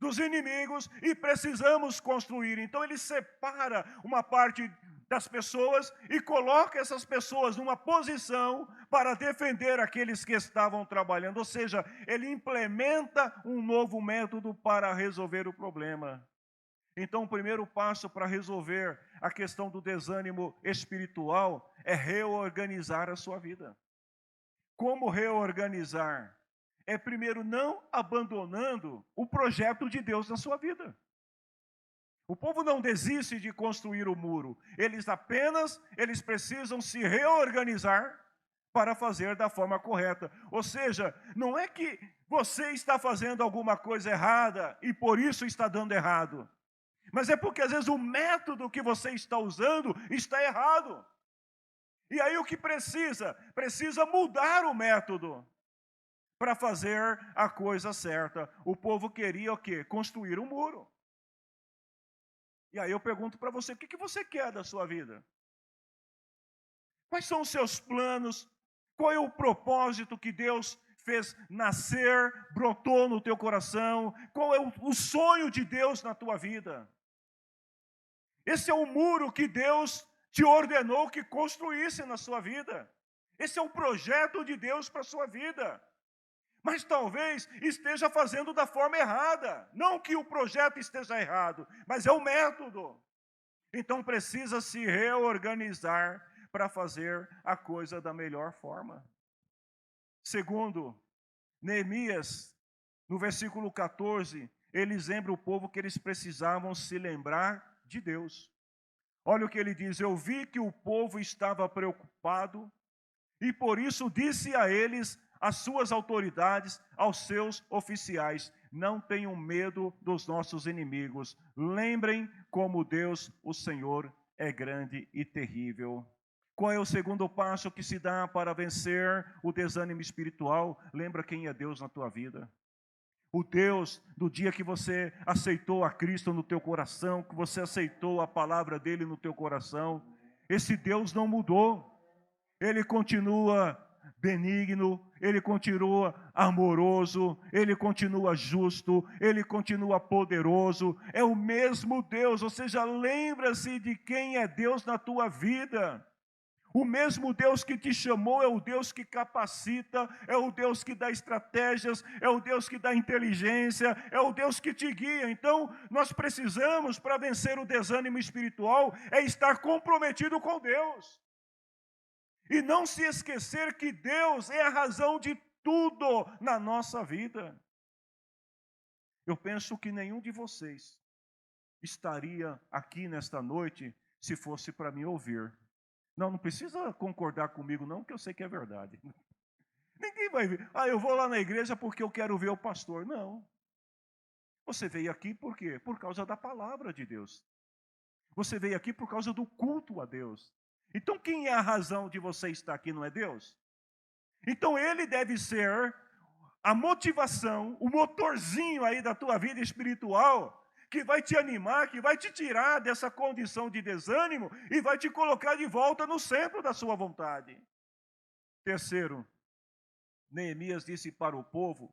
dos inimigos e precisamos construir. Então ele separa uma parte das pessoas e coloca essas pessoas numa posição para defender aqueles que estavam trabalhando. Ou seja, ele implementa um novo método para resolver o problema. Então, o primeiro passo para resolver a questão do desânimo espiritual é reorganizar a sua vida. Como reorganizar? É primeiro não abandonando o projeto de Deus na sua vida. O povo não desiste de construir o muro, eles precisam se reorganizar para fazer da forma correta. Ou seja, não é que você está fazendo alguma coisa errada e por isso está dando errado, mas é porque às vezes o método que você está usando está errado. E aí o que precisa? Precisa mudar o método para fazer a coisa certa. O povo queria o quê? Construir um muro. E aí eu pergunto para você, o que você quer da sua vida? Quais são os seus planos? Qual é o propósito que Deus fez nascer, brotou no teu coração? Qual é o sonho de Deus na tua vida? Esse é o muro que Deus te ordenou que construísse na sua vida. Esse é o projeto de Deus para a sua vida. Mas talvez esteja fazendo da forma errada. Não que o projeto esteja errado, mas é o método. Então precisa se reorganizar para fazer a coisa da melhor forma. Segundo, Neemias, no versículo 14, eles lembram o povo que eles precisavam se lembrar de Deus. Olha o que ele diz: eu vi que o povo estava preocupado e por isso disse a eles, às suas autoridades, aos seus oficiais: não tenham medo dos nossos inimigos. Lembrem como Deus, o Senhor, é grande e terrível. Qual é o segundo passo que se dá para vencer o desânimo espiritual? Lembra quem é Deus na tua vida. O Deus do dia que você aceitou a Cristo no teu coração, que você aceitou a palavra dele no teu coração, esse Deus não mudou. Ele continua benigno, ele continua amoroso, ele continua justo, ele continua poderoso, é o mesmo Deus. Ou seja, lembra-se de quem é Deus na tua vida. O mesmo Deus que te chamou é o Deus que capacita, é o Deus que dá estratégias, é o Deus que dá inteligência, é o Deus que te guia. Então, nós precisamos, para vencer o desânimo espiritual, é estar comprometido com Deus. E não se esquecer que Deus é a razão de tudo na nossa vida. Eu penso que nenhum de vocês estaria aqui nesta noite se fosse para me ouvir. Não precisa concordar comigo não, que eu sei que é verdade. Ninguém vai ver. Eu vou lá na igreja porque eu quero ver o pastor. Não. Você veio aqui por quê? Por causa da palavra de Deus. Você veio aqui por causa do culto a Deus. Então quem é a razão de você estar aqui, não é Deus? Então ele deve ser a motivação, o motorzinho aí da tua vida espiritual, que vai te animar, que vai te tirar dessa condição de desânimo e vai te colocar de volta no centro da sua vontade. Terceiro, Neemias disse para o povo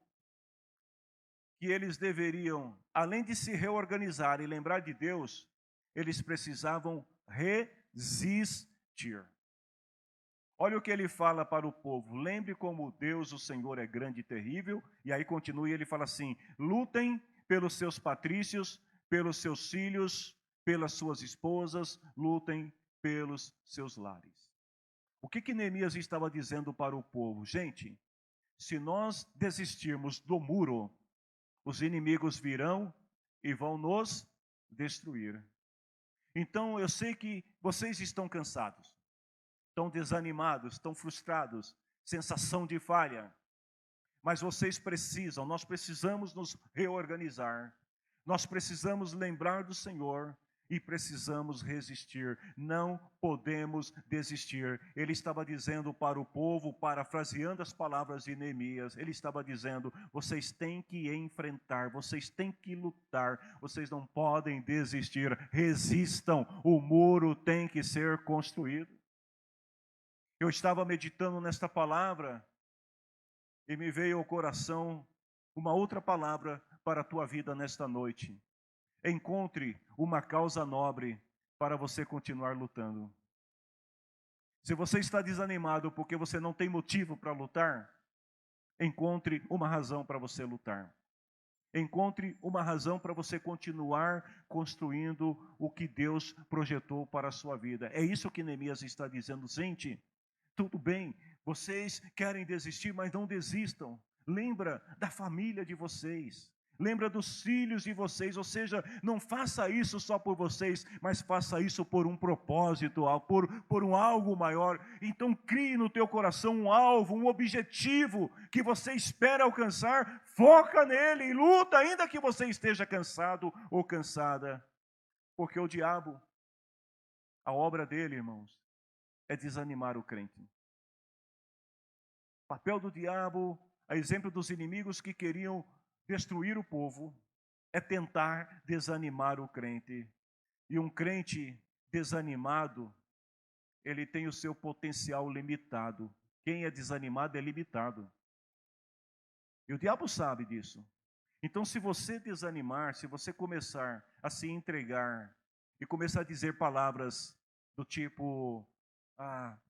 que eles deveriam, além de se reorganizar e lembrar de Deus, eles precisavam resistir. Olha o que ele fala para o povo: lembre como Deus, o Senhor, é grande e terrível. E aí continua e ele fala assim: lutem pelos seus patrícios, pelos seus filhos, pelas suas esposas, lutem pelos seus lares. O que Neemias estava dizendo para o povo? Gente, se nós desistirmos do muro, os inimigos virão e vão nos destruir. Então eu sei que vocês estão cansados, estão desanimados, estão frustrados, sensação de falha. Mas nós precisamos nos reorganizar. Nós precisamos lembrar do Senhor e precisamos resistir. Não podemos desistir. Ele estava dizendo para o povo, parafraseando as palavras de Neemias, ele estava dizendo: vocês têm que enfrentar, vocês têm que lutar, vocês não podem desistir. Resistam, o muro tem que ser construído. Eu estava meditando nesta palavra e me veio ao coração uma outra palavra para a tua vida nesta noite. Encontre uma causa nobre para você continuar lutando. Se você está desanimado porque você não tem motivo para lutar, encontre uma razão para você lutar. Encontre uma razão para você continuar construindo o que Deus projetou para a sua vida. É isso que Neemias está dizendo. Gente, tudo bem, vocês querem desistir, mas não desistam. Lembra da família de vocês. Lembra dos filhos de vocês, ou seja, não faça isso só por vocês, mas faça isso por um propósito, por um algo maior. Então crie no teu coração um alvo, um objetivo que você espera alcançar, foca nele e luta, ainda que você esteja cansado ou cansada. Porque o diabo, a obra dele, irmãos, é desanimar o crente. O papel do diabo, a exemplo dos inimigos que queriam destruir o povo, é tentar desanimar o crente. E um crente desanimado, ele tem o seu potencial limitado. Quem é desanimado é limitado. E o diabo sabe disso. Então, se você desanimar, se você começar a se entregar e começar a dizer palavras do tipo,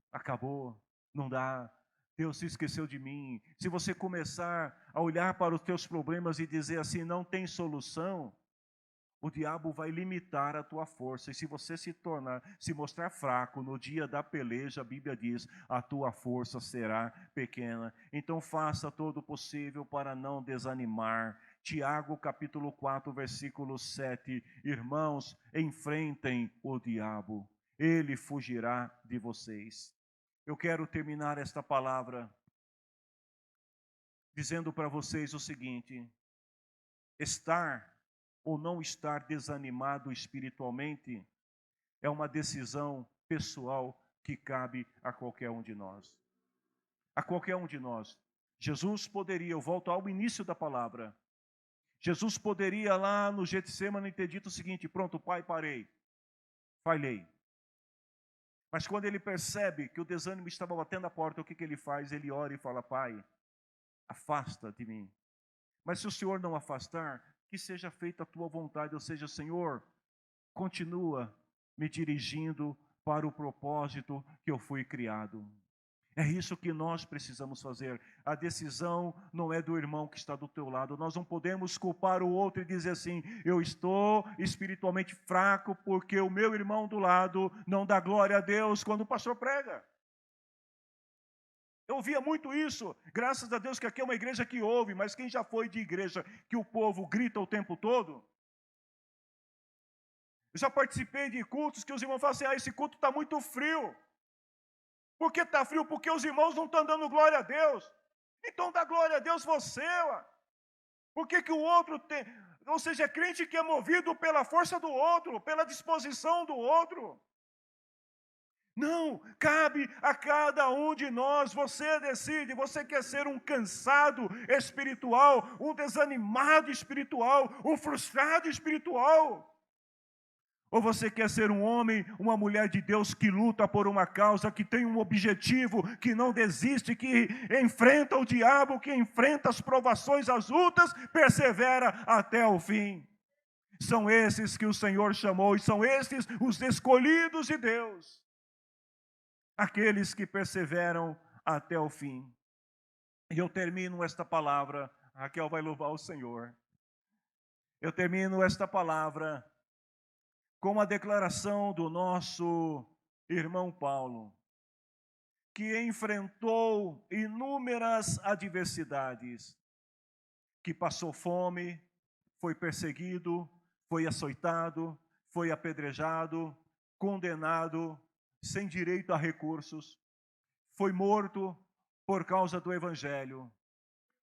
acabou, não dá, Deus se esqueceu de mim. Se você começar a olhar para os teus problemas e dizer assim, não tem solução, o diabo vai limitar a tua força. E se você se mostrar fraco no dia da peleja, a Bíblia diz, a tua força será pequena. Então faça todo o possível para não desanimar. Tiago capítulo 4, versículo 7. Irmãos, enfrentem o diabo, ele fugirá de vocês. Eu quero terminar esta palavra dizendo para vocês o seguinte: estar ou não estar desanimado espiritualmente é uma decisão pessoal que cabe a qualquer um de nós. A qualquer um de nós. Jesus poderia, eu volto ao início da palavra, Jesus poderia lá no Getsemane ter dito o seguinte: pronto, Pai, parei, falhei. Mas quando ele percebe que o desânimo estava batendo a porta, o que ele faz? Ele ora e fala: Pai, afasta de mim. Mas se o Senhor não afastar, que seja feita a tua vontade, ou seja, Senhor, continua me dirigindo para o propósito que eu fui criado. É isso que nós precisamos fazer. A decisão não é do irmão que está do teu lado. Nós não podemos culpar o outro e dizer assim, eu estou espiritualmente fraco porque o meu irmão do lado não dá glória a Deus quando o pastor prega. Eu ouvia muito isso, graças a Deus que aqui é uma igreja que ouve, mas quem já foi de igreja que o povo grita o tempo todo? Eu já participei de cultos que os irmãos falam assim, esse culto está muito frio. Por que está frio? Porque os irmãos não estão dando glória a Deus. Então dá glória a Deus você, ué. Por que o outro tem? Ou seja, é crente que é movido pela força do outro, pela disposição do outro. Não, cabe a cada um de nós, você decide, você quer ser um cansado espiritual, um desanimado espiritual, um frustrado espiritual. Ou você quer ser um homem, uma mulher de Deus que luta por uma causa, que tem um objetivo, que não desiste, que enfrenta o diabo, que enfrenta as provações, as lutas, persevera até o fim. São esses que o Senhor chamou e são esses os escolhidos de Deus. Aqueles que perseveram até o fim. E eu termino esta palavra, Raquel vai louvar o Senhor. Eu termino esta palavra com a declaração do nosso irmão Paulo, que enfrentou inúmeras adversidades, que passou fome, foi perseguido, foi açoitado, foi apedrejado, condenado, sem direito a recursos, foi morto por causa do Evangelho.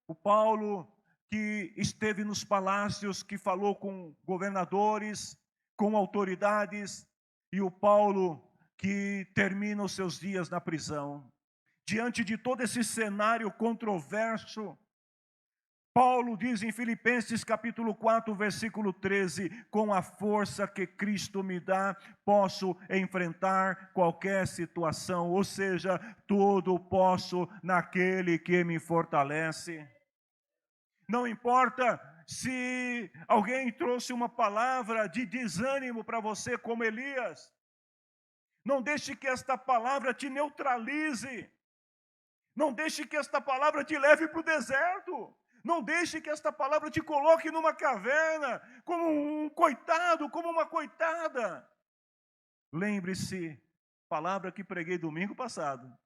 O Paulo que esteve nos palácios, que falou com governadores, com autoridades, e o Paulo que termina os seus dias na prisão. Diante de todo esse cenário controverso, Paulo diz em Filipenses capítulo 4, versículo 13, com a força que Cristo me dá, posso enfrentar qualquer situação, ou seja, tudo posso naquele que me fortalece. Não importa se alguém trouxe uma palavra de desânimo para você, como Elias. Não deixe que esta palavra te neutralize. Não deixe que esta palavra te leve para o deserto. Não deixe que esta palavra te coloque numa caverna, como um coitado, como uma coitada. Lembre-se, palavra que preguei domingo passado.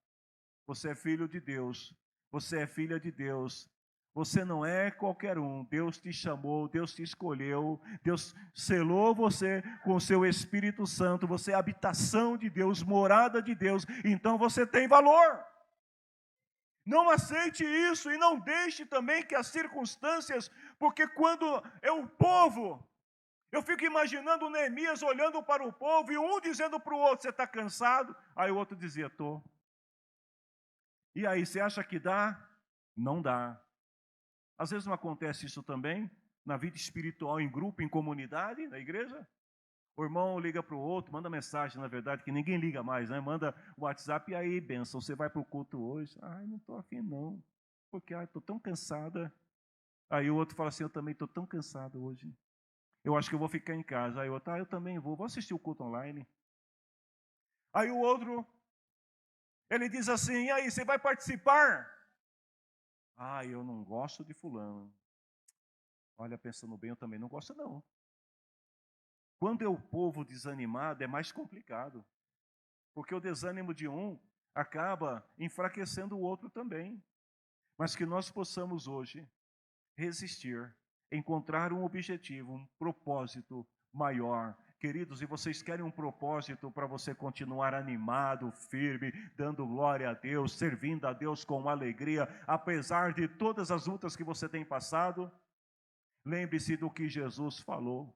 Você é filho de Deus. Você é filha de Deus. Você não é qualquer um. Deus te chamou, Deus te escolheu, Deus selou você com o seu Espírito Santo. Você é habitação de Deus, morada de Deus. Então você tem valor. Não aceite isso e não deixe também que as circunstâncias, porque quando é o povo, eu fico imaginando o Neemias olhando para o povo e um dizendo para o outro, você está cansado? Aí o outro dizia, estou. E aí, você acha que dá? Não dá. Às vezes não acontece isso também, na vida espiritual, em grupo, em comunidade, na igreja. O irmão liga para o outro, manda mensagem, na verdade, que ninguém liga mais, né? Manda o WhatsApp, e aí, bênção, você vai para o culto hoje? Ai, não estou afim não, porque estou tão cansada. Aí o outro fala assim, eu também estou tão cansado hoje. Eu acho que eu vou ficar em casa. Aí o outro, eu também vou assistir o culto online. Aí o outro, ele diz assim, e aí, você vai participar? Ah, eu não gosto de fulano. Olha, pensando bem, eu também não gosto não. Quando é o povo desanimado, é mais complicado. Porque o desânimo de um acaba enfraquecendo o outro também. Mas que nós possamos hoje resistir, encontrar um objetivo, um propósito maior. Queridos, e vocês querem um propósito para você continuar animado, firme, dando glória a Deus, servindo a Deus com alegria, apesar de todas as lutas que você tem passado? Lembre-se do que Jesus falou.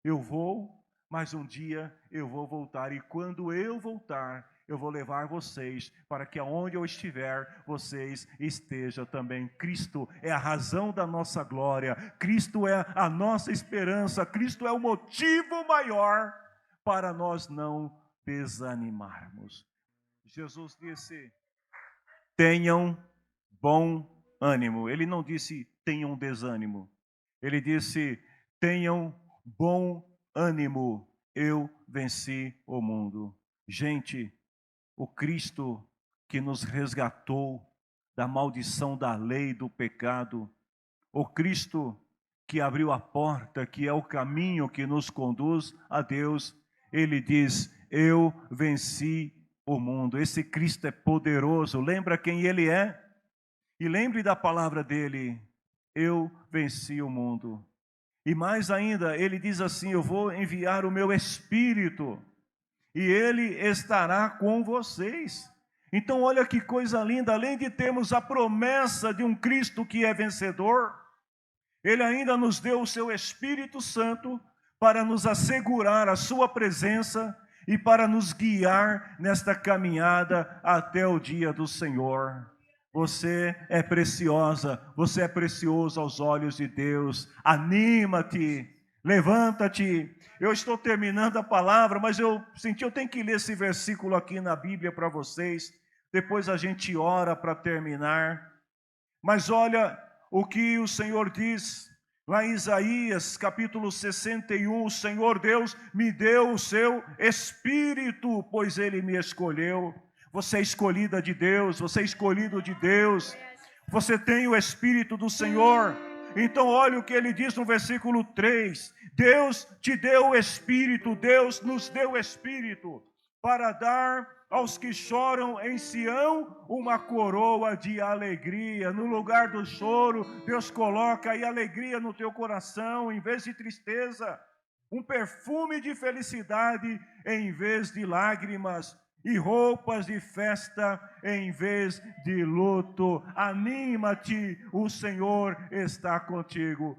Eu vou, mas um dia eu vou voltar. E quando eu voltar, eu vou levar vocês para que aonde eu estiver, vocês estejam também. Cristo é a razão da nossa glória. Cristo é a nossa esperança. Cristo é o motivo maior para nós não desanimarmos. Jesus disse, tenham bom ânimo. Ele não disse, tenham desânimo. Ele disse, tenham bom ânimo, eu venci o mundo. Gente, o Cristo que nos resgatou da maldição da lei do pecado, o Cristo que abriu a porta, que é o caminho que nos conduz a Deus, ele diz, eu venci o mundo. Esse Cristo é poderoso, lembra quem ele é? E lembre da palavra dele, eu venci o mundo. E mais ainda, ele diz assim, eu vou enviar o meu Espírito, e ele estará com vocês. Então olha que coisa linda, além de termos a promessa de um Cristo que é vencedor, ele ainda nos deu o seu Espírito Santo para nos assegurar a sua presença e para nos guiar nesta caminhada até o dia do Senhor. Você é preciosa, você é precioso aos olhos de Deus. Anima-te, levanta-te. Eu estou terminando a palavra, mas eu tenho que ler esse versículo aqui na Bíblia para vocês. Depois a gente ora para terminar. Mas olha o que o Senhor diz lá em Isaías, capítulo 61. O Senhor Deus me deu o seu Espírito, pois Ele me escolheu. Você é escolhida de Deus, você é escolhido de Deus, você tem o Espírito do Senhor. Então olha o que ele diz no versículo 3, Deus te deu o Espírito, Deus nos deu o Espírito, para dar aos que choram em Sião uma coroa de alegria. No lugar do choro, Deus coloca aí alegria no teu coração, em vez de tristeza, um perfume de felicidade em vez de lágrimas, e roupas de festa em vez de luto. Anima-te, o Senhor está contigo.